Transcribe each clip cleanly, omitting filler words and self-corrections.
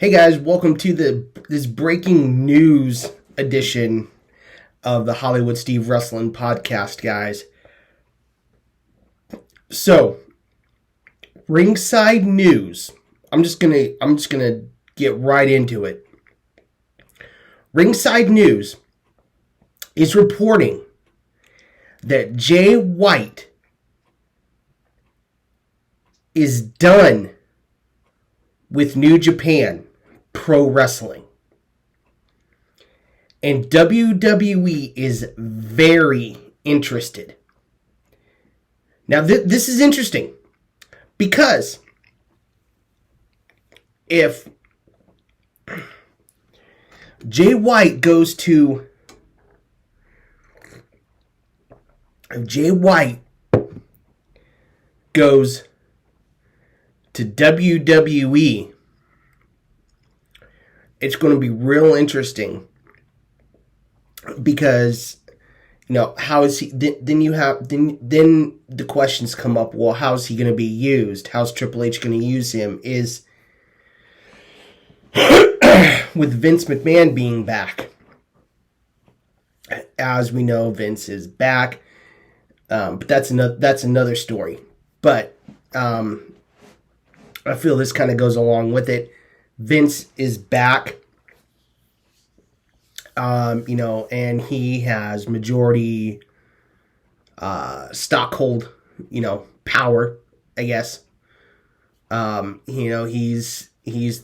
Hey guys, welcome to this breaking news edition of the Hollywood Steve Wrestling Podcast, guys. So, ringside news. I'm just gonna get right into it. Ringside News is reporting that Jay White is done with New Japan Pro Wrestling. And WWE is very interested. Now, this is interesting because if Jay White goes to WWE, it's going to be real interesting because, how is he? Then the questions come up. Well, how is he going to be used? How's Triple H going to use him? Is with Vince McMahon being back, as we know, Vince is back, but that's another story. But I feel this kind of goes along with it. Vince is back, and he has majority stockhold, power, I guess. He's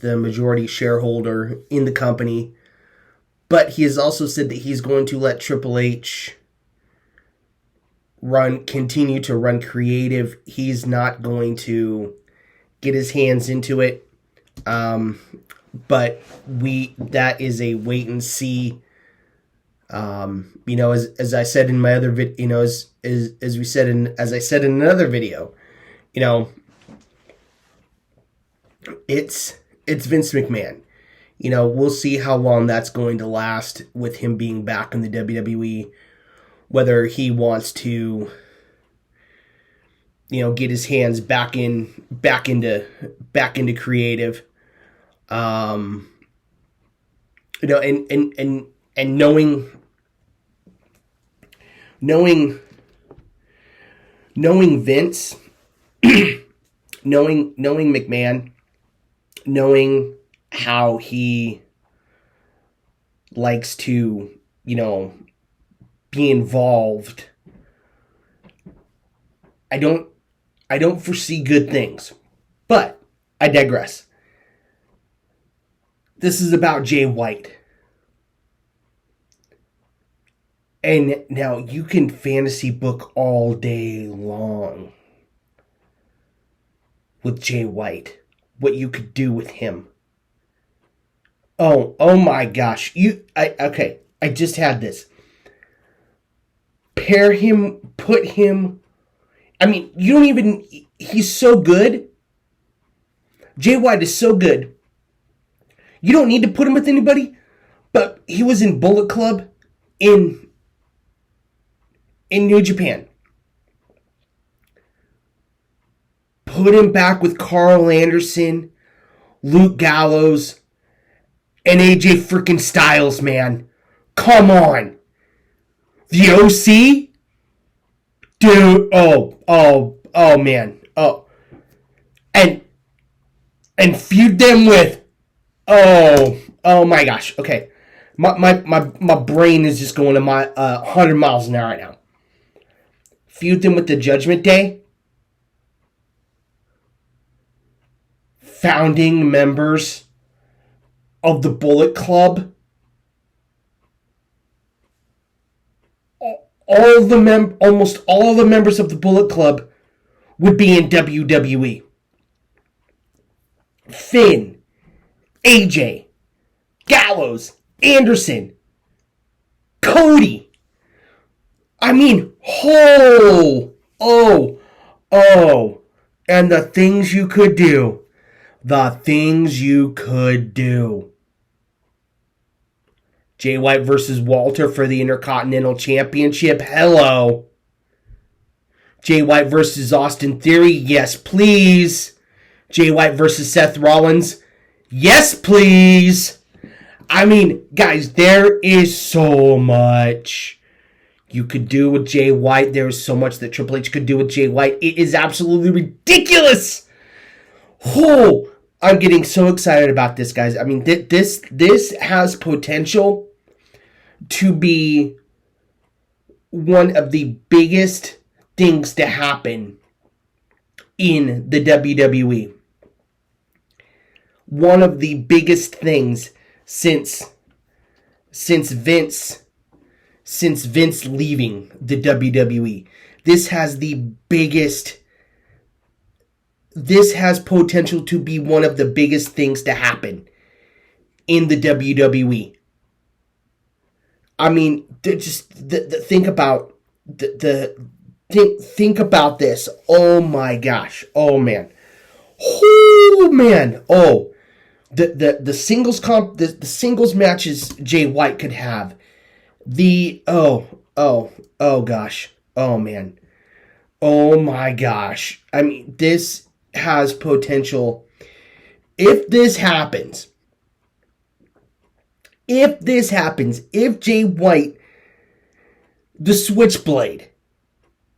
the majority shareholder in the company, but he has also said that he's going to let Triple H continue to run creative. He's not going to get his hands into it. But that is a wait and see. As I said in my other video, as I said in another video, it's Vince McMahon. We'll see how long that's going to last with him being back in the WWE, whether he wants to, get his hands back into creative. And knowing Vince, knowing McMahon, knowing how he likes to, be involved, I don't foresee good things. But I digress. This is about Jay White. And now you can fantasy book all day long with Jay White. What you could do with him. Oh my gosh. I just had this. Pair him, put him. He's so good. Jay White is so good. You don't need to put him with anybody, but he was in Bullet Club in New Japan. Put him back with Carl Anderson, Luke Gallows, and AJ freaking Styles, man. Come on. The OC? Dude, oh man. Oh. And feud them with Oh my gosh. Okay. My brain is just going to 100 miles an hour right now. Feud them with the Judgment Day. Founding members of the Bullet Club. Almost all the members of the Bullet Club would be in WWE. Finn, AJ, Gallows, Anderson, Cody. And the things you could do. Jay White versus Walter for the Intercontinental Championship. Hello. Jay White versus Austin Theory. Yes, please. Jay White versus Seth Rollins. Yes, please. I mean, guys, there is so much you could do with Jay White. There is so much that Triple H could do with Jay White. It is absolutely ridiculous. Oh, I'm getting so excited about this, guys. I mean, this has potential to be one of the biggest things to happen in the WWE. One of the biggest things since Vince leaving the WWE. This has potential to be one of the biggest things to happen in the WWE. I mean, think about think about this. Oh my gosh. Oh man. Oh man. Oh, the singles matches Jay White could have. Oh gosh. Oh man. Oh my gosh. I mean, this has potential. If this happens, if Jay White, the Switchblade,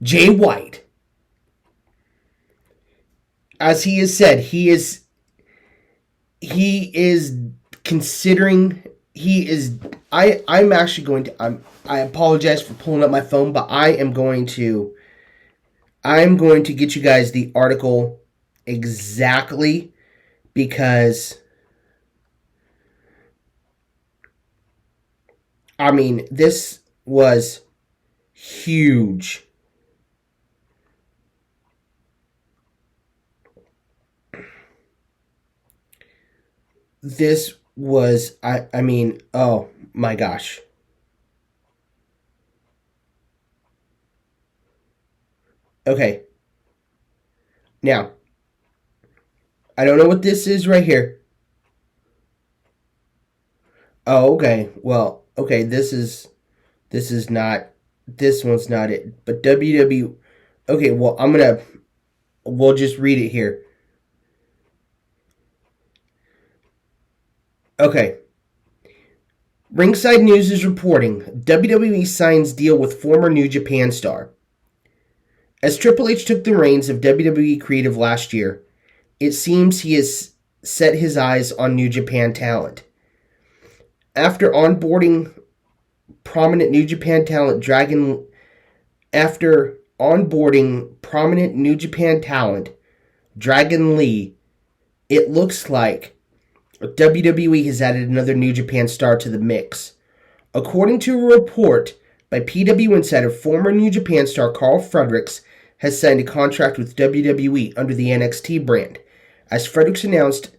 Jay White, as he has said, he is considering, I'm actually going to, I apologize for pulling up my phone, but I'm going to get you guys the article exactly, because I mean, this was huge. This was, I mean, oh my gosh. Okay. Now, I don't know what this is right here. Oh, okay. Well, okay, this one's not it. But WW, okay, well, we'll just read it here. Okay. Ringside News is reporting WWE signs deal with former New Japan star. As Triple H took the reins of WWE Creative last year, it seems he has set his eyes on New Japan talent. After onboarding prominent New Japan talent Dragon Lee, it looks like WWE has added another New Japan star to the mix. According to a report by PW Insider, former New Japan star Carl Fredericks has signed a contract with WWE under the NXT brand, as Fredericks announced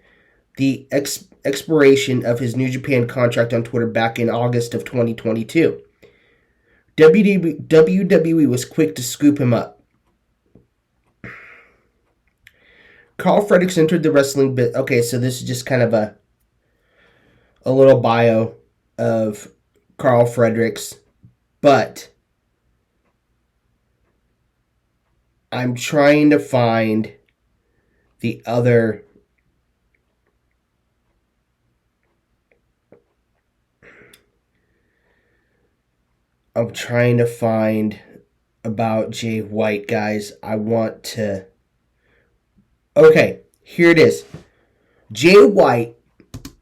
the expiration of his New Japan contract on Twitter back in August of 2022. WWE was quick to scoop him up. Carl Fredericks entered the wrestling bit. Okay, so this is just kind of a little bio of Carl Fredericks, but I'm trying to find the other. I'm trying to find about Jay White, guys. I want to. Okay, here it is. Jay White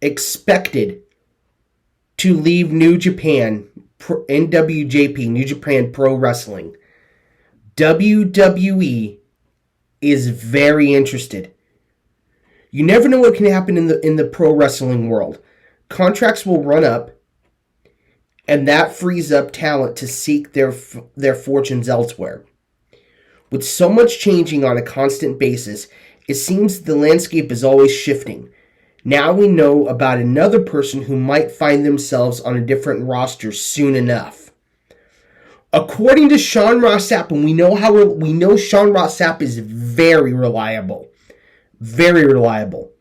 expected to leave New Japan, NWJP, New Japan Pro Wrestling. WWE is very interested. You never know what can happen in the pro wrestling world. Contracts will run up, and that frees up talent to seek their fortunes elsewhere. With so much changing on a constant basis, it seems the landscape is always shifting. Now we know about another person who might find themselves on a different roster soon enough. According to Sean Ross Sapp, and we know Sean Ross Sapp is very reliable. Very reliable.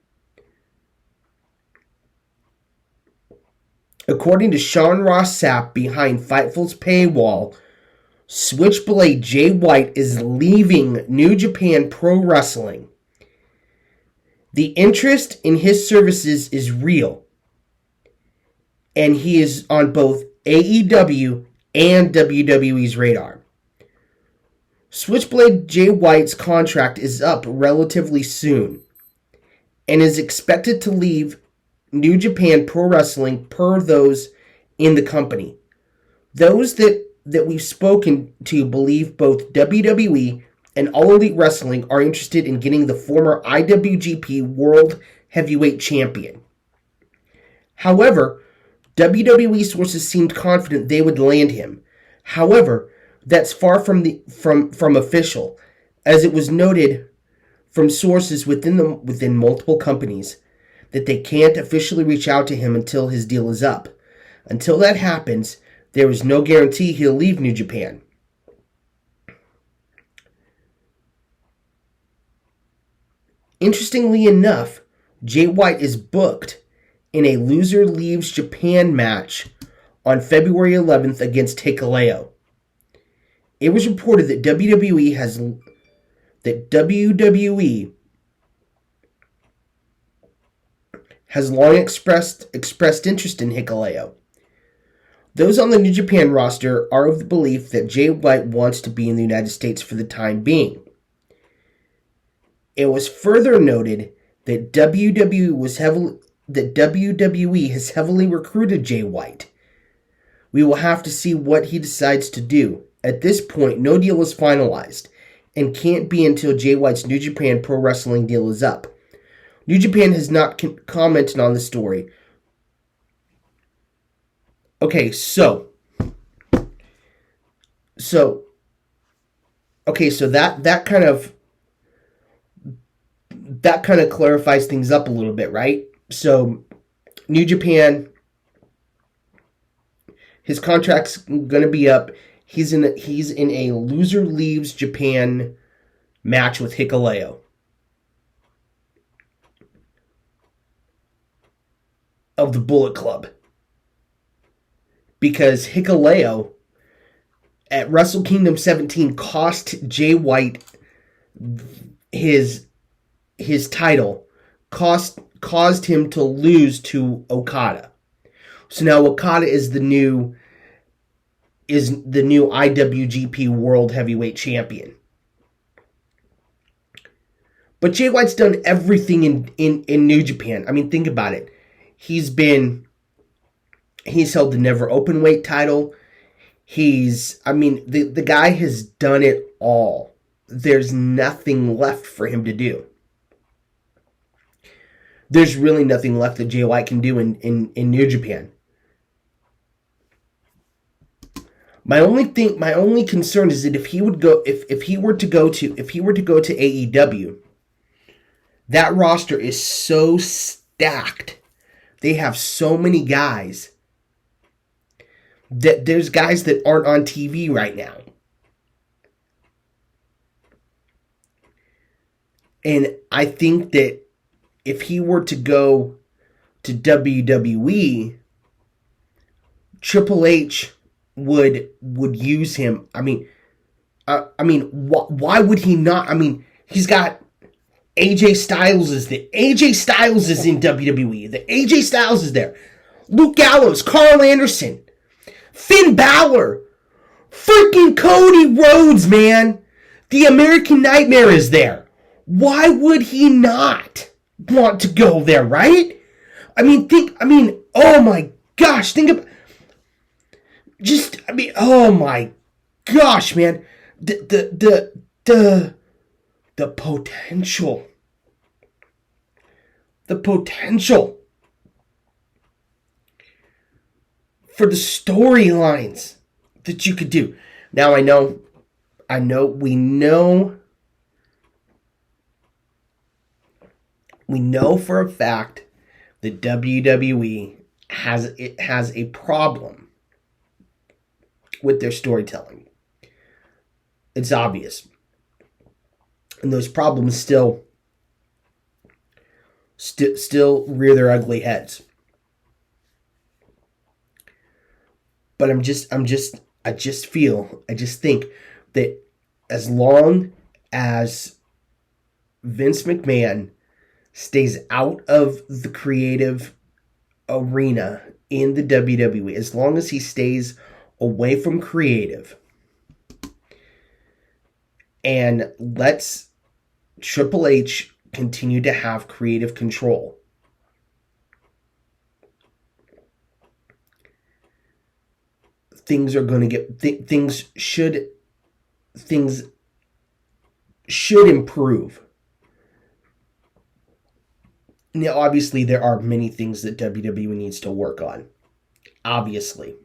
According to Sean Ross Sapp behind Fightful's paywall, Switchblade Jay White is leaving New Japan Pro Wrestling. The interest in his services is real, and he is on both AEW and WWE's radar. Switchblade Jay White's contract is up relatively soon and is expected to leave New Japan Pro Wrestling per those in the company. Those that we've spoken to believe both WWE and All Elite Wrestling are interested in getting the former IWGP World Heavyweight Champion. However, WWE sources seemed confident they would land him. However, that's far from official, as it was noted from sources within multiple companies that they can't officially reach out to him until his deal is up. Until that happens, there is no guarantee he'll leave New Japan. Interestingly enough, Jay White is booked in a loser leaves Japan match on February 11th against Hikuleo. It was reported that WWE has long expressed interest in Hikuleo. Those on the New Japan roster are of the belief that Jay White wants to be in the United States for the time being. It was further noted that WWE has heavily recruited Jay White. We will have to see what he decides to do. At this point, no deal is finalized and can't be until Jay White's New Japan Pro Wrestling deal is up. New Japan has not commented on the story. Okay, so that kind of clarifies things up a little bit, right? So New Japan, his contract's going to be up. He's in a loser leaves Japan match with Hikuleo. Of the Bullet Club. Because Hikuleo at Wrestle Kingdom 17 cost Jay White his title, caused him to lose to Okada. So now Okada is the new IWGP World Heavyweight Champion. But Jay White's done everything in New Japan. I mean, think about it. He's held the Never Openweight title. The guy has done it all. There's nothing left for him to do. There's really nothing left that Jay White can do in New Japan. My only concern is that if he were to go to AEW, that roster is so stacked. They have so many guys that there's guys that aren't on TV right now. And I think that if he were to go to WWE, Triple H would use him. Why would he not? I mean, he's got AJ Styles is there. AJ Styles is in WWE. The AJ Styles is there. Luke Gallows, Carl Anderson, Finn Balor, freaking Cody Rhodes, man. The American Nightmare is there. Why would he not want to go there, right? Oh my gosh, oh my gosh, man. The potential. The potential for the storylines that you could do. Now we know for a fact that WWE has a problem with their storytelling. It's obvious. And those problems still rear their ugly heads. But I just think that as long as Vince McMahon stays out of the creative arena in the WWE, as long as he stays away from creative and lets Triple H continue to have creative control, things are going to get things should improve. Now, obviously, there are many things that WWE needs to work on. Obviously.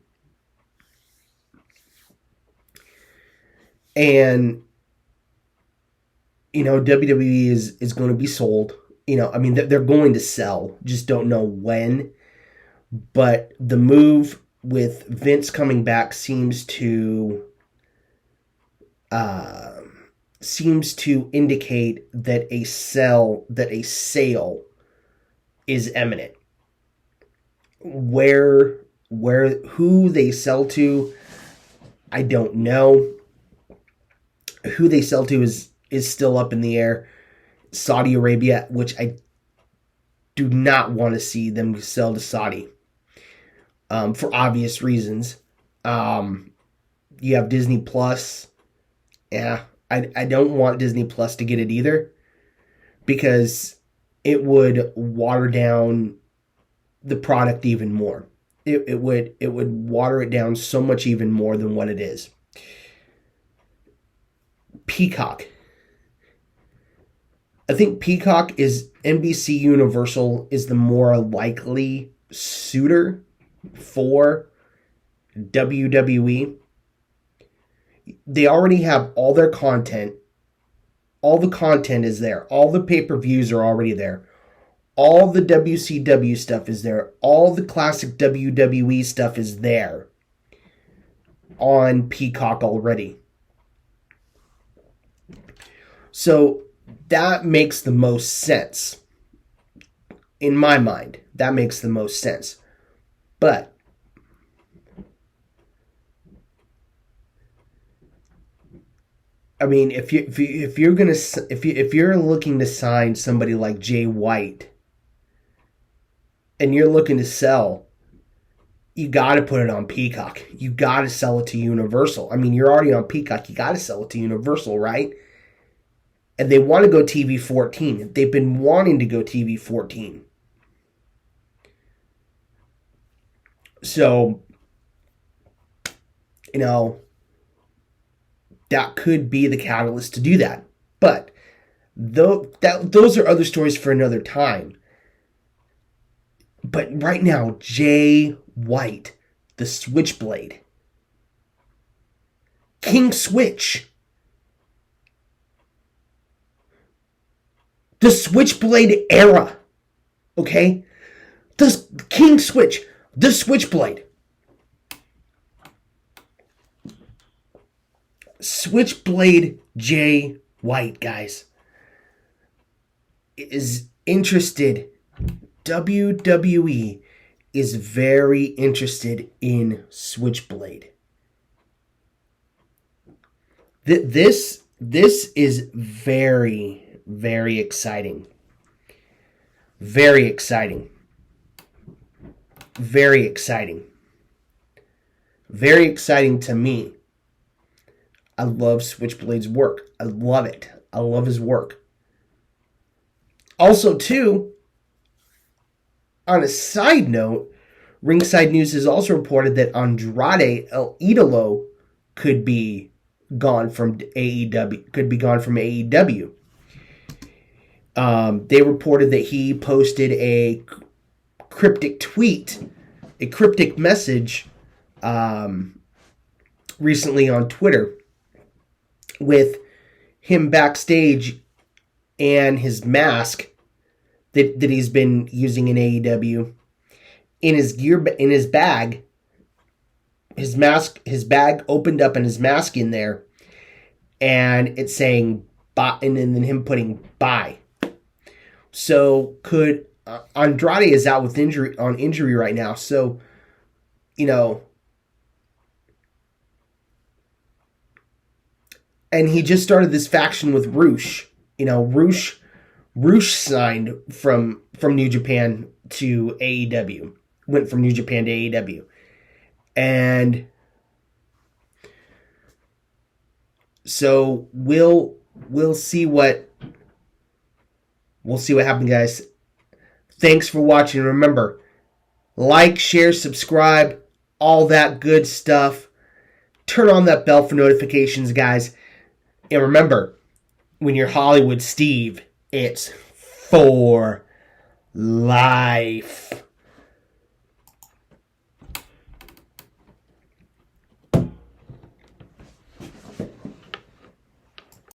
And, WWE is going to be sold. I mean, they're going to sell. Just don't know when. But the move with Vince coming back seems to indicate that a sale is imminent. Who they sell to, I don't know. Who they sell to is still up in the air. Saudi Arabia, which I do not want to see them sell to Saudi, for obvious reasons. You have Disney Plus. Yeah, I don't want Disney Plus to get it either, because it would water down the product even more. It would water it down so much even more than what it is. Peacock. I think Peacock is NBC Universal is the more likely suitor for WWE. They already have all their content. All the content is there. All the pay-per-views are already there. All the WCW stuff is there. All the classic WWE stuff is there on Peacock already. So that makes the most sense. In my mind, that makes the most sense. But I mean, if you're looking to sign somebody like Jay White, and you're looking to sell, you got to put it on Peacock. You got to sell it to Universal. I mean, you're already on Peacock. You got to sell it to Universal, right? And they want to go TV 14. They've been wanting to go TV 14. So, that could be the catalyst to do that. But those are other stories for another time. But right now, Jay White, the Switchblade, King Switch, the Switchblade era, okay? The King Switch, the Switchblade. Switchblade Jay White, guys, is interested. WWE is very interested in Switchblade. This is very, very exciting. Very exciting. Very exciting. Very exciting to me. I love Switchblade's work. I love it. I love his work. Also, too, on a side note, Ringside News has also reported that Andrade El Idolo could be gone from AEW. They reported that he posted a cryptic tweet, a cryptic message, recently on Twitter, with him backstage and his mask that he's been using in AEW in his bag. His bag opened up and his mask in there, and it's saying bye, and then him putting bye. So could Andrade is out with injury right now, so and he just started this faction with Roosh. Roosh Roosh signed from New Japan to AEW. Went from New Japan to AEW. And so we'll see what happens, guys. Thanks for watching. Remember, like, share, subscribe, all that good stuff. Turn on that bell for notifications, guys. And remember, when you're Hollywood Steve, it's for life.